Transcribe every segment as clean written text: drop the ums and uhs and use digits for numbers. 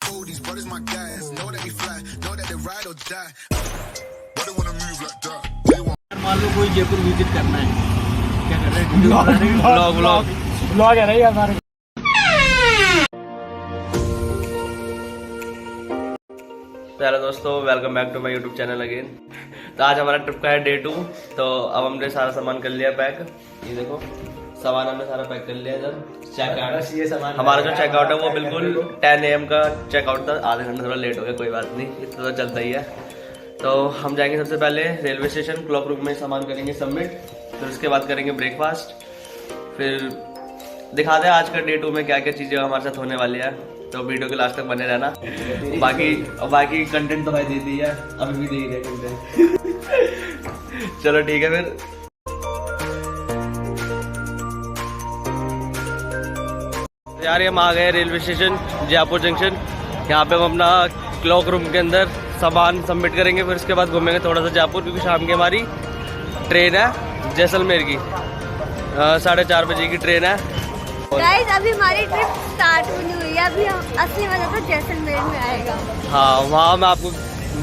fool, these brothers my guys. Know that we fly, know that they ride or die. Why they wanna move like that? They want मान लो कोई Jaipur visit करना है, क्या कर रहे हैं? ब्लॉग है नहीं हमारे। तो हेलो दोस्तों, welcome back to my YouTube channel again. तो आज हमारा ट्रिप का है डे 2। तो अब हमने सारा सामान कर लिया पैक। ये देखो सामान हमने सारा पैक कर लिया। इधर चेकआउट, हमारा जो चेकआउट है वो बिल्कुल 10 AM का चेकआउट था। आधे घंटे थोड़ा लेट हो गया, कोई बात नहीं, इतना तो चलता ही है। तो हम जाएंगे सबसे पहले रेलवे स्टेशन, क्लॉक रूम में सामान करेंगे सबमिट, फिर उसके बाद करेंगे ब्रेकफास्ट, फिर दिखाते हैं आज का डे 2 में क्या क्या चीज़ें हमारे साथ होने वाली है। तो वीडियो के लास्ट तक बने रहना। बाकी कंटेंट तो भाई दे दी है, अभी भी दे ही रहे कंटेंट। चलो ठीक है फिर। यार हम आ गए रेलवे स्टेशन जयपुर जंक्शन। यहाँ पे हम अपना क्लॉक रूम के अंदर सामान सबमिट करेंगे, फिर उसके बाद घूमेंगे थोड़ा सा जयपुर, क्योंकि शाम की हमारी ट्रेन है जैसलमेर की। 4:30 बजे की ट्रेन है। गाइस अभी हमारी ट्रिप स्टार्ट होनी हुई है, अभी हम असली मजा तो जैसलमेर में आएगा। हाँ, वहाँ में आपको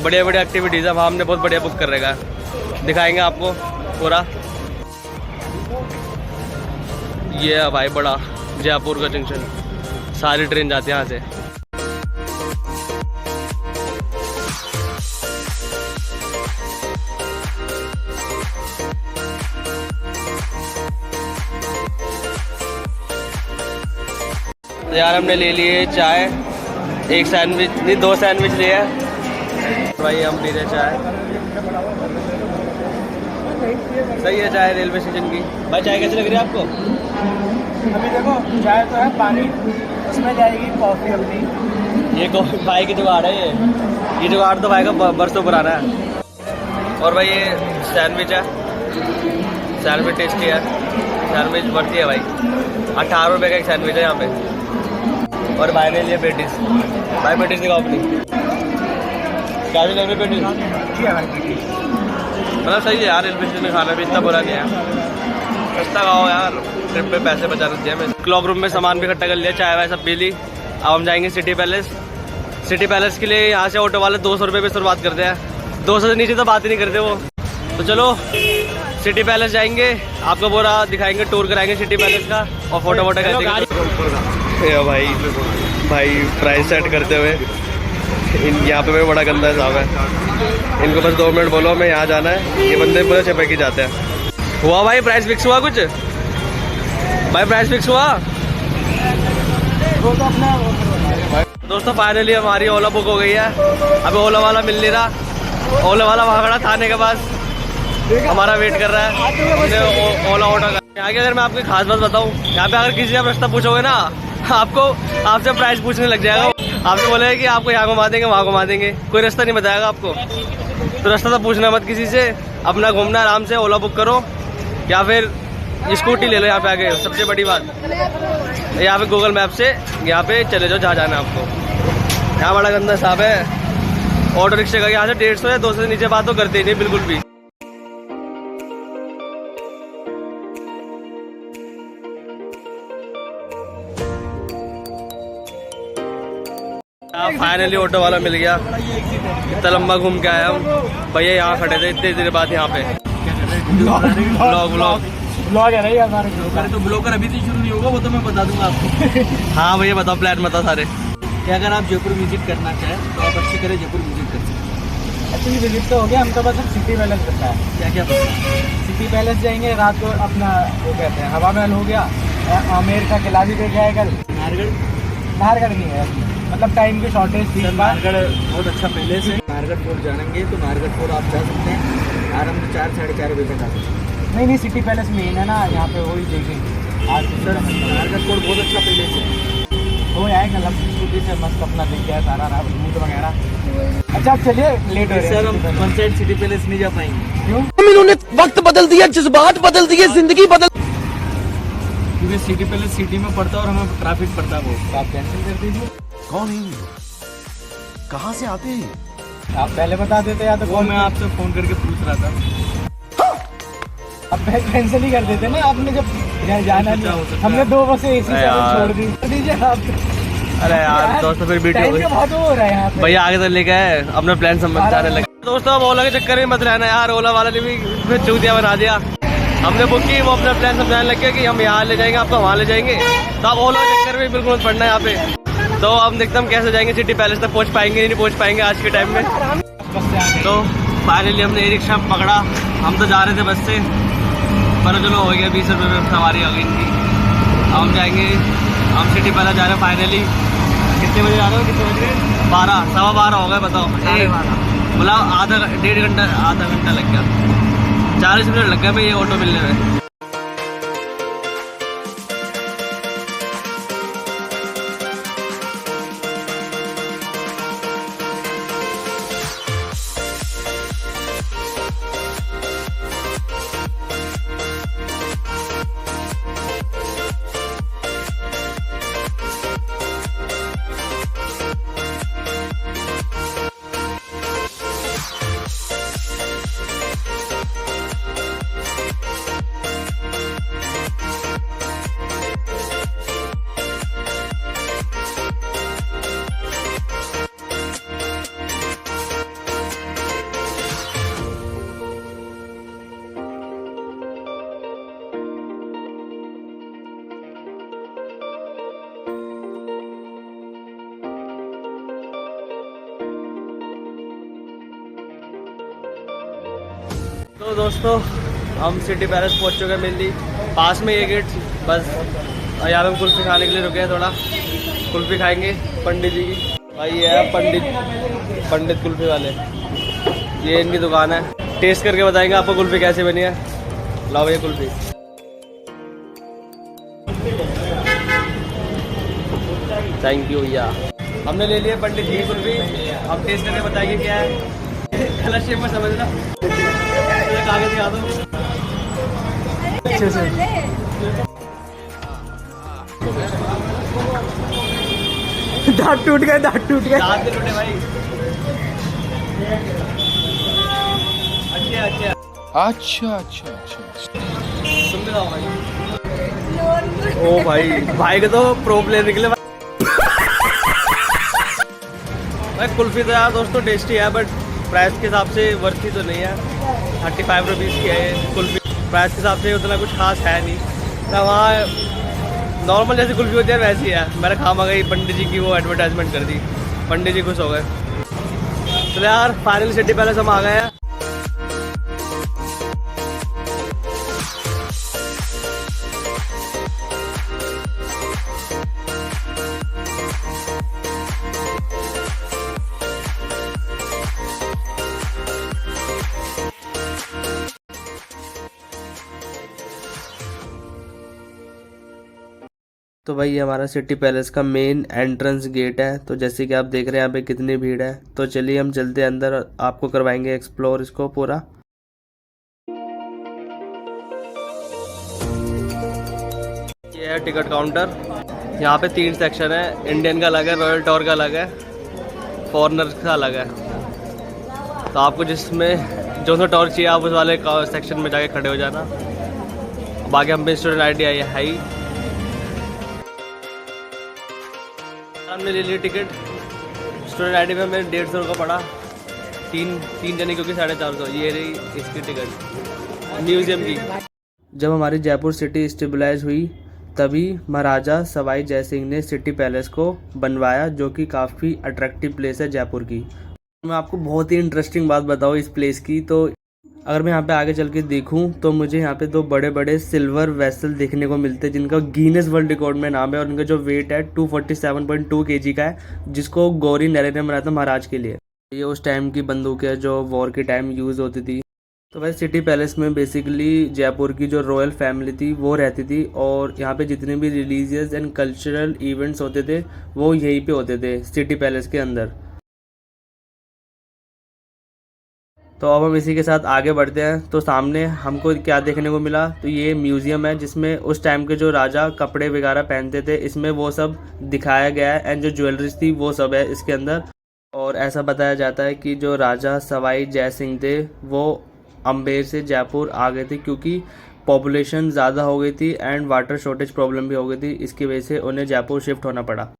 बढ़िया बढ़िया एक्टिविटीज़ है, वहाँ हमने बहुत बढ़िया बुक कर रखा है, दिखाएंगे आपको पूरा। ये है भाई बड़ा जयपुर का जंक्शन, सारी ट्रेन जाती है यहाँ से। तो यार हमने ले लिए चाय, एक सैंडविच नहीं 2 सैंडविच लिए हैं भाई। हम पी रहे चाय, सही है चाय रेलवे स्टेशन की। भाई चाय कैसी लग रही है आपको? अभी देखो चाय तो है, पानी उसमें जाएगी कॉफी अपनी। ये कॉफी भाई की जुगाड़ है, ये जुगाड़ तो भाई का बरसों पुराना है। और भाई ये सैंडविच है, सैंडविच टेस्टी है, सैंडविच बढ़ती है भाई। 18 रुपये का एक सैंडविच है यहाँ पे। और भाई ने लिए पेटीज, भाई पेटीज दिखाओ अपनी, क्या भी लग रही पेटीज? मतलब सही है यार, रेलवे स्टेशन में खाना भी इतना बुरा नहीं है, सस्ता खाओ यार, ट्रिप पे पैसे बचा देते हैं। क्लॉक रूम में सामान भी इकट्ठा कर लिया, चाय वाय सब पी ली। अब हम जाएंगे सिटी पैलेस। सिटी पैलेस के लिए यहाँ से ऑटो वाले 200 रुपये पे शुरुआत करते हैं, 200 से नीचे तो बात ही नहीं करते वो। तो चलो सिटी पैलेस जाएंगे, आपको पूरा दिखाएंगे, टूर कराएंगे सिटी पैलेस का, और फोटो वोटो भाई प्राइस सेट करते हुए। यहाँ पे भी बड़ा गंदा हिसाब है, इनको बस 2 मिनट बोलो मैं यहाँ जाना है, ये बंदे पूरे चपे की जाते हैं। हुआ भाई प्राइस फिक्स हुआ कुछ? भाई प्राइस फिक्स हुआ? दोस्तों फाइनली हमारी ओला बुक हो गई है। अभी ओला वाला मिल नहीं रहा, ओला वाला वहाँ खड़ा थाने के पास हमारा वेट कर रहा है ओला ऑटो का। यहाँ की अगर मैं आपको खास बात बताऊँ, यहाँ पे अगर किसी से आप रास्ता पूछोगे ना, आपको आपसे प्राइस पूछने लग जाएगा। आपसे बोलेगा कि आपको यहाँ घुमा देंगे वहाँ घुमा देंगे, कोई रास्ता नहीं बताएगा आपको। तो रास्ता तो पूछना मत किसी से, अपना घूमना आराम से, ओला बुक करो या फिर स्कूटी ले लो। यहाँ पे आगे सबसे बड़ी बात, यहाँ पे गूगल मैप से यहाँ पे चले जाओ जहाँ जाना है आपको। यहाँ बड़ा गंदा हिसाब है ऑटो रिक्शे का, यहाँ से 150 या 200 से नीचे बात तो करते ही नहीं बिल्कुल भी। फाइनली ऑटो वाला मिल गया, इतना लंबा घूम के आया हम। भैया यहाँ खड़े थे इतनी देर बाद यहाँ पे। ब्लॉग है नहीं हमारे। अरे तो ब्लॉगर अभी से शुरू नहीं होगा, वो तो मैं बता दूंगा आपको। हाँ भैया बताओ, प्लान बताओ सारे। कि अगर आप जयपुर विजिट करना चाहें तो आप अच्छी तरह जयपुर विजिट कर सकते हैं। एक्चुअली विजिट तो हो गया, हमको बस सिटी पैलेस करना है। क्या क्या पता? सिटी पैलेस जाएंगे, रात को अपना वो कहते हैं हवा महल हो गया, आमेर का किला भी देख आएगा। नाहरगढ़ नहीं है, मतलब टाइम की शॉर्टेज थी। नाहरगढ़ बहुत अच्छा पैलेस है। नाहरगढ़ फोर्ट जानेंगे तो नाहरगढ़ फोर्ट आप जा सकते हैं आराम से, 4 साढ़े 4 बजे तक आ सकते हैं। नहीं सिटी पैलेस मेन है ना, यहाँ पे वही देखेंगे आज। सर नाहरगढ़ फोर्ट बहुत अच्छा पैलेस है, वो आएगा लंबी से मस्त अपना देख गया सारा रूट वगैरह। अच्छा आप चलिए, लेट हो रहे हैं। सर हम वन साइड सिटी पैलेस नहीं जा पाएंगे। क्यों? इन्होंने वक्त बदल दिया, जज्बात बदल दिए, जिंदगी बदल। क्योंकि सिटी पैलेस सिटी में पड़ता है और हमें ट्रैफिक पड़ता है, वो आप कैंसिल कर दीजिए। कौन है ये? कहाँ से आते हैं? आप पहले बता देते या तो। वो मैं आपसे फोन करके पूछ रहा था, अब कैंसिल ही कर देते ना। आपने जब जाना नहीं, हमने 2 बसें एसी छोड़ दी, दीजिए आप। अरे यार दोस्तों फिर वीडियो टाइम का बहुत हो रहा है यहाँ पे। भैया आगे तो लेके आए अपना प्लान समझाने लगे। दोस्तों अब ओला के चक्कर में मत रहना यार, ओला वाला ने भी फिर चूतिया बना दिया। हमने बुक की, वो अपना प्लान समझाने लग गया कि हम यहाँ ले जाएंगे, आपको वहाँ ले जाएंगे। तो अब ओला के चक्कर में बिल्कुल मत पड़ना है यहाँ पे। तो हम देखते हम कैसे जाएंगे सिटी पैलेस तक, पहुँच पाएंगे नहीं पहुँच पाएंगे आज के टाइम में। तो फाइनली हमने ई रिक्शा पकड़ा, हम तो जा रहे थे बस से, पर चलो हो गया 20 रुपये में सवारी हो गई इनकी। अब हम जाएंगे, हम सिटी पैलेस जा रहे हैं फाइनली। कितने बजे जा रहे हो, कितने बजे? 12, 12:15 हो गए बताओ। मतलब 1.5 घंटा आधा घंटा लग गया, 40 मिनट लग गए भाई ये ऑटो मिलने में। तो दोस्तों हम सिटी पैलेस पहुंच चुके हैं मेनली, पास में ये गेट बस। यहाँ पे हम कुल्फी खाने के लिए रुके हैं, थोड़ा कुल्फी खाएंगे पंडित जी की। भाई ये है पंडित कुल्फी वाले, ये इनकी दुकान है। टेस्ट करके बताएंगे आपको कुल्फी कैसे बनी है। लाओ भैया कुल्फी। थैंक यू भैया। हमने ले लिया पंडित जी की कुल्फी, हम टेस्ट करके बताएंगे क्या है। गलत शेप में समझना, कागज दिखा दो अच्छे से। दांत टूट गए, दांत टूट गए। दांत टूटे भाई। अच्छा सुन रहा भाई। ओ भाई के तो प्रो प्लेयर निकले भाई। कुल्फी तो यार दोस्तों टेस्टी है, बट प्राइस के हिसाब से वर्थी तो नहीं है। 35 रुपीज़ की है ये कुल्फी, प्राइस के हिसाब से उतना कुछ खास है नहीं। तो वहाँ नॉर्मल जैसी कुल्फी होती है वैसी है। मैंने खामा गई पंडित जी की वो एडवर्टाइजमेंट कर दी, पंडित जी खुश हो गए। तो यार फाइनल सिटी पैलेस हम आ गए हैं। तो भाई ये हमारा सिटी पैलेस का मेन एंट्रेंस गेट है। तो जैसे कि आप देख रहे हैं यहाँ पे कितनी भीड़ है। तो चलिए हम चलते हैं अंदर, आपको करवाएंगे एक्सप्लोर इसको पूरा। ये है टिकट काउंटर, यहाँ पे 3 सेक्शन है। इंडियन का अलग है, रॉयल टूर का अलग है, फॉरेनर का अलग है। तो आपको जिसमें जो सा टूर चाहिए आप उस वाले सेक्शन में जाके खड़े हो जाना। बाकी हम पे स्टूडेंट ID आई है हाई। हमने ले लिया टिकट, स्टूडेंट ID में हमें 150 रुपये पड़ा, तीन जने क्योंकि 450। ये रही इसकी टिकट म्यूजियम की। जब हमारी जयपुर सिटी स्टेबलाइज हुई तभी महाराजा सवाई जय सिंह ने सिटी पैलेस को बनवाया, जो कि काफ़ी अट्रैक्टिव प्लेस है जयपुर की। मैं आपको बहुत ही इंटरेस्टिंग बात बताऊँ इस प्लेस की। तो अगर मैं यहाँ पे आगे चल के देखूँ तो मुझे यहाँ पे 2 बड़े बड़े सिल्वर वेसल देखने को मिलते हैं, जिनका गिनीज वर्ल्ड रिकॉर्ड में नाम है। और उनका जो वेट है 247.2 kg का है, जिसको गौरी नरे ने बनाया था महाराज के लिए। ये उस टाइम की बंदूक है जो वॉर के टाइम यूज़ होती थी। तो भाई सिटी पैलेस में बेसिकली जयपुर की जो रॉयल फैमिली थी वो रहती थी, और यहाँ पे जितने भी रिलीजियस एंड कल्चरल इवेंट्स होते थे वो यहीं पे होते थे सिटी पैलेस के अंदर। तो अब हम इसी के साथ आगे बढ़ते हैं। तो सामने हमको क्या देखने को मिला, तो ये म्यूज़ियम है जिसमें उस टाइम के जो राजा कपड़े वगैरह पहनते थे, इसमें वो सब दिखाया गया है। एंड जो ज्वेलरीज थी वो सब है इसके अंदर। और ऐसा बताया जाता है कि जो राजा सवाई जय सिंह थे वो अम्बेर से जयपुर आ गए थे, क्योंकि पॉपुलेशन ज़्यादा हो गई थी एंड वाटर शॉर्टेज प्रॉब्लम भी हो गई थी। इसकी वजह से उन्हें जयपुर शिफ्ट होना पड़ा।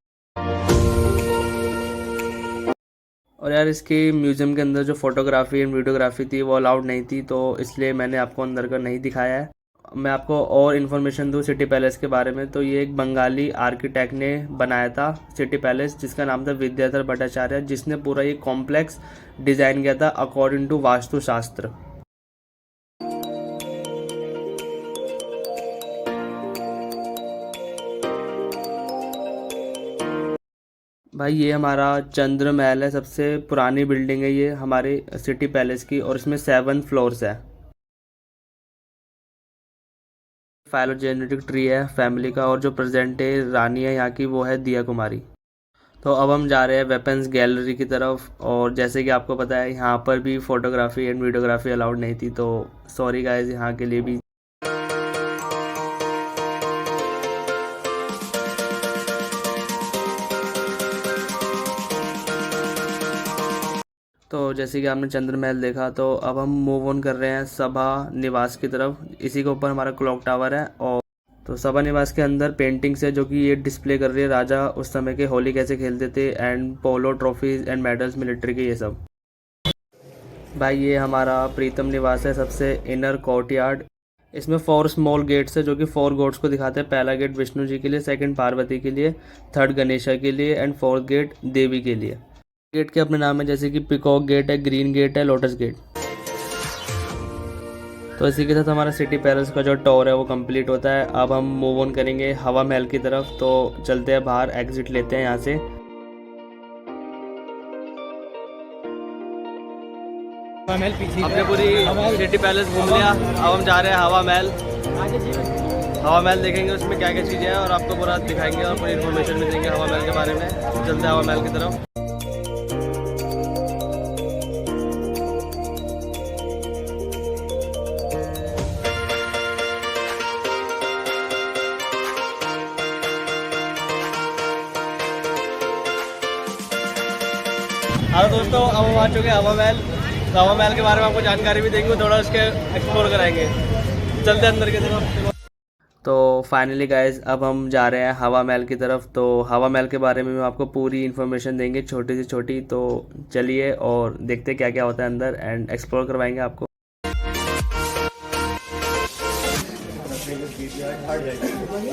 और यार इसकी म्यूज़ियम के अंदर जो फोटोग्राफी एंड वीडियोग्राफी थी वो अलाउड नहीं थी, तो इसलिए मैंने आपको अंदर का नहीं दिखाया है। मैं आपको और इन्फॉर्मेशन दूँ सिटी पैलेस के बारे में, तो ये एक बंगाली आर्किटेक्ट ने बनाया था सिटी पैलेस, जिसका नाम था विद्याधर भट्टाचार्य, जिसने पूरा ये कॉम्प्लेक्स डिज़ाइन किया था अकॉर्डिंग टू वास्तुशास्त्र। भाई ये हमारा चंद्र महल है, सबसे पुरानी बिल्डिंग है ये हमारे सिटी पैलेस की, और इसमें 7 फ्लोर्स है। फाइलोजेनेटिक ट्री है फैमिली का, और जो प्रेजेंट है रानी है यहाँ की वो है दिया कुमारी। तो अब हम जा रहे हैं वेपन्स गैलरी की तरफ, और जैसे कि आपको पता है यहाँ पर भी फोटोग्राफी एंड वीडियोग्राफी अलाउड नहीं थी, तो सॉरी गाइस यहाँ के लिए भी। तो जैसे कि आपने चंद्र महल देखा, तो अब हम मूव ऑन कर रहे हैं सभा निवास की तरफ। इसी के ऊपर हमारा क्लॉक टावर है, और तो सभा निवास के अंदर पेंटिंग्स है जो कि ये डिस्प्ले कर रही है राजा उस समय के होली कैसे खेलते थे, and polo trophies and medals military के, ये सब। भाई ये हमारा प्रीतम निवास है, सबसे इनर कोर्टयार्ड। इसमें 4 स्मॉल गेट्स है जो कि 4 गॉड्स को दिखाते हैं। पहला गेट विष्णु जी के लिए, सेकंड पार्वती के लिए, थर्ड गणेशा के लिए, एंड 4th गेट देवी के लिए। गेट के अपने नाम है, जैसे कि पिकॉक गेट है, ग्रीन गेट है, लोटस गेट। तो इसी के साथ हमारा सिटी पैलेस का जो टूर है वो कंप्लीट होता है। अब हम मूव ऑन करेंगे हवा महल की तरफ, तो चलते हैं बाहर, एग्जिट लेते हैं यहाँ से। महल पीछे हमने पूरी सिटी पैलेस घूम लिया, अब हम जा रहे हैं हवा महल। हवा महल देखेंगे उसमें क्या क्या चीज़ें हैं, और आपको पूरा दिखाएंगे और पूरी इन्फॉर्मेशन भी देंगे हवा महल के बारे में। चलते हैं हवा महल की तरफ। हाँ दोस्तों, अब हम आ चुके हैं हवा महल। तो हवा महल के बारे में आपको जानकारी भी देंगे, थोड़ा उसके एक्सप्लोर कराएंगे। चलते हैं अंदर की तरफ। तो फाइनली गाइज अब हम जा रहे हैं हवा महल की तरफ। तो हवा महल के बारे में आपको पूरी इन्फॉर्मेशन देंगे, छोटी से छोटी। तो चलिए और देखते हैं क्या क्या होता है अंदर, एंड एक्सप्लोर करवाएंगे आपको।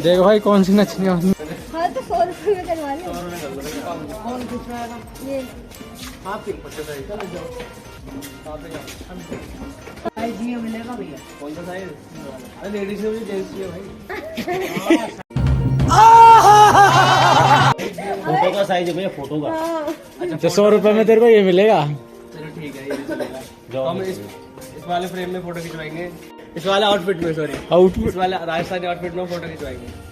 देखो भाई कौन सी नचनी है। हाँ तो 100 रुपये में करवा लो। ये साइज ये मिलेगा भैया? कौन सा साइज? अरे लेडीज में भी जेंट्स भी है भाई। फोटो का साइज है भैया, फोटो का। अच्छा 100 रुपये में तेरे को ये मिलेगा? चलो ठीक है, ये भी चलेगा। हम इस वाले फ्रेम में फोटो खिंचवाएंगे, इस वाले आउटफिट में, सॉरी आउटफिट, इस वाले राजस्थानी आउटफिट में फोटो खिंचवाएंगे।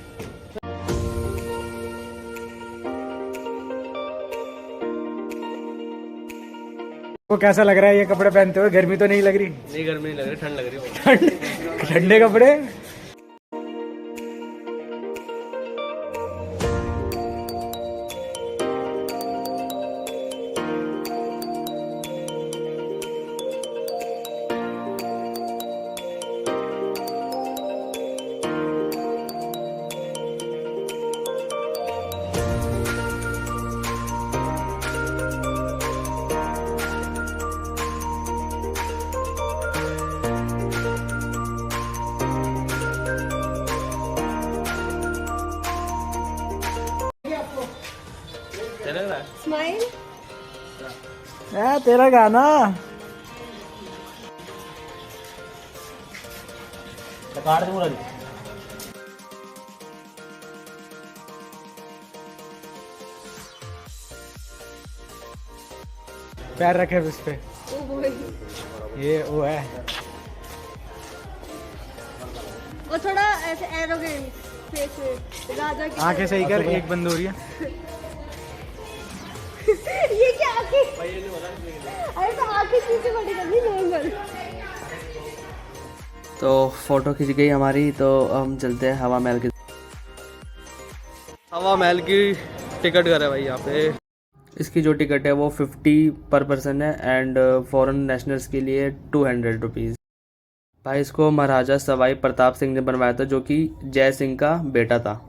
वो कैसा लग रहा है ये कपड़े पहनते हुए? गर्मी तो नहीं लग रही? नहीं गर्मी नहीं लग रही, ठंड लग रही है। ठंडे कपड़े। लग रहा है स्माइल। तेरा गाना काट दूंगा। पैर रखे उस पे, ये वो है। वो थोड़ा ऐसे एरोगेंट फेस में राजा की आंखें सही कर, एक बंद हो रही है। ये क्या आंखें? अरे तो आंखें पीछे बड़ी करनी नॉर्मल। तो फोटो खिंच गई हमारी, तो हम चलते हैं हवा महल की। हवा महल की टिकट घर है भाई यहाँ पे। इसकी जो टिकट है वो 50 पर पर्सन है, एंड फॉरेन नेशनल्स के लिए 200 रुपीज़। भाई इसको महाराजा सवाई प्रताप सिंह ने बनवाया था, जो कि जय सिंह का बेटा था।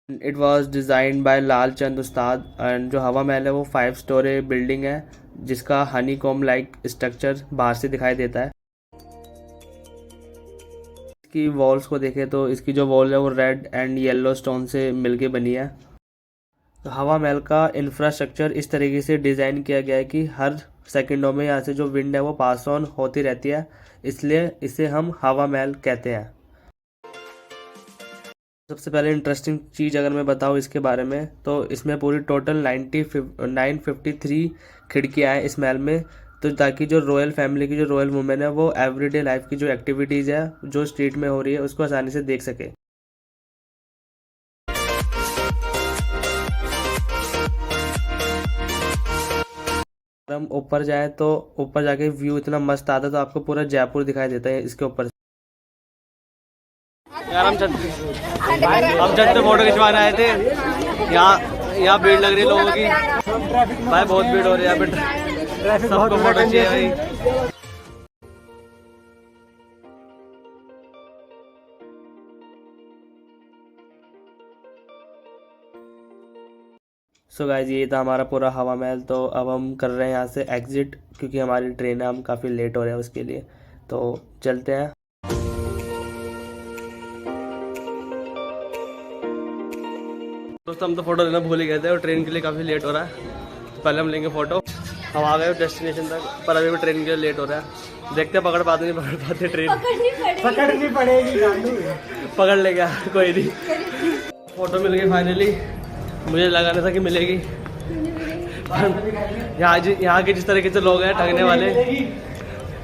It was design by Lal Chand Ustad. And जो हवा महल है वो 5 स्टोरी बिल्डिंग है जिसका हनी कॉम लाइक स्ट्रक्चर बाहर से दिखाई देता है। इसकी वॉल्स को देखें तो इसकी जो वॉल है वो रेड एंड येलो स्टोन से मिलके बनी है। तो हवा महल का इंफ्रास्ट्रक्चर इस तरीके से डिज़ाइन किया गया है कि हर सेकंडों में यहाँ से जो विंड है वो पास ऑन होती रहती है, इसलिए इसे हम हवा महल कहते हैं। सबसे पहले इंटरेस्टिंग चीज़ अगर मैं बताऊँ इसके बारे में तो इसमें पूरी टोटल 953 खिड़कियाँ हैं इस महल में। तो ताकि जो रॉयल फैमिली की जो रॉयल वुमेन है वो एवरीडे लाइफ की जो एक्टिविटीज़ है जो स्ट्रीट में हो रही है उसको आसानी से देख सके। हम ऊपर जाए तो ऊपर जाके व्यू इतना मस्त आता है तो आपको पूरा जयपुर दिखाई देता है इसके ऊपर। यार हम छत पे फोटो खिंचवाने आए थे। यहाँ भीड़ लग रही है लोगों की भाई, बहुत भीड़ हो रही है यहाँ पे। सबको फोटो चाहिए भाई। सो गाइस ये था हमारा पूरा हवा महल। तो अब हम कर रहे हैं यहाँ से एग्जिट क्योंकि हमारी ट्रेन है, हम काफ़ी लेट हो रहे हैं उसके लिए। तो चलते हैं। दोस्तों हम तो फ़ोटो लेना भूल ही गए थे और ट्रेन के लिए काफ़ी लेट हो रहा है। तो पहले हम लेंगे फ़ोटो। हम आ गए डेस्टिनेशन तक पर अभी भी ट्रेन के लिए लेट हो रहा है। देखते हैं पकड़ पाते नहीं पकड़ पाते ट्रेन। पकड़नी पड़ेगी, पकड़ ले गया कोई नहीं। फ़ोटो मिल गई फाइनली। मुझे लगा नहीं था कि मिलेगी। यहाँ के जिस तरीके से लोग हैं ठगने वाले,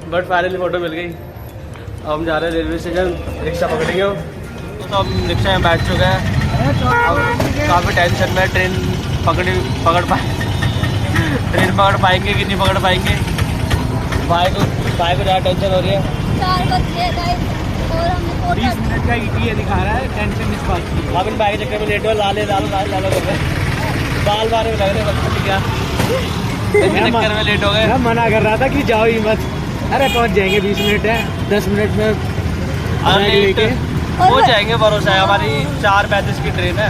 बट फाइनली फ़ोटो मिल गई। अब हम जा रहे हैं रेलवे स्टेशन, रिक्शा पकड़ेंगे। तो हम रिक्शा में बैठ चुके हैं। अब काफ़ी टेंशन में ट्रेन पकड़ पाएंगे कि नहीं पकड़ पाएंगे। भाई को ज़्यादा टेंशन हो रही है। 20 मिनट का ETA दिखा रहा है, टेंशन इस बात की। अब इन बाइक चक्कर में लेट हो लाल कर रहे बाल बारे में लग रहे हैं क्या चक्कर में लेट हो गए। मैं मना कर रहा था कि जाओ ही मत। अरे पहुंच जाएंगे, 20 मिनट है, 10 मिनट में लेके पहुंच जाएंगे। भरोसा है, हमारी 4:35 की ट्रेन है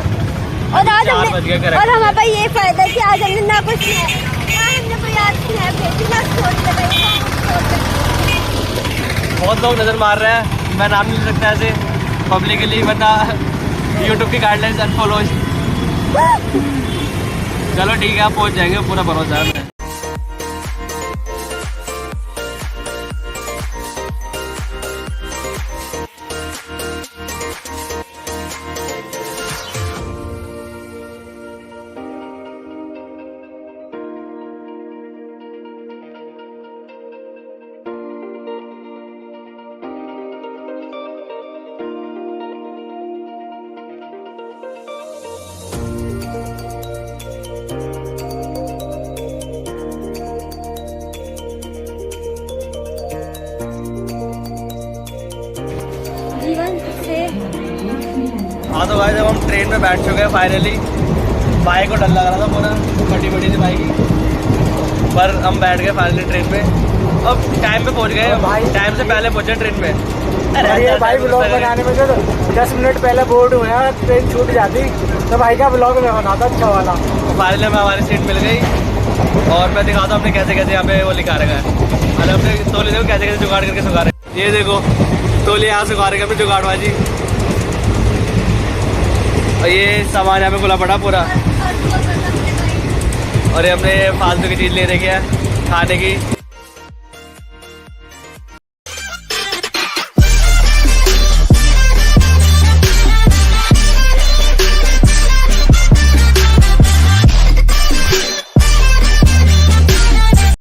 और आज और हमारे पास ये फायदा है कि आज हमने ना कुछ बहुत लोग नज़र मार रहे हैं। मैं नाम नहीं ले सकता ऐसे पब्लिकली, वरना यूट्यूब की गाइडलाइंस अनफॉलो। चलो ठीक है, आप पहुंच जाएंगे, पूरा भरोसा है हमें। हाँ तो भाई जब हम ट्रेन में बैठ चुके हैं फाइनली। भाई को डर लग रहा था पूरा, बड़ी थी भाई की, पर हम बैठ गए फाइनली ट्रेन में। अब टाइम पे पहुंच गए, टाइम से पहले पहुंचे ट्रेन में। अरे भाई ब्लॉग बनाने में जो 10 मिनट पहले बोर्ड हुए हैं, ट्रेन छूट जाती तो भाई का ब्लॉग में बनाता अच्छा वाला। फाइनली हमें हमारी सीट मिल गई और मैं दिखाता हूँ अपने कैसे यहाँ पे वो लिखा रखा है। अरे अपने तोले देखो कैसे जुगाड़ करके सुखा रहे। ये देखो तोले यहाँ सुखा रखे अपने जुगाड़बाजी। और ये सामान यहाँ पे खुला पड़ा पूरा। और ये हमने फालतू की चीज़ ले रखी है खाने की।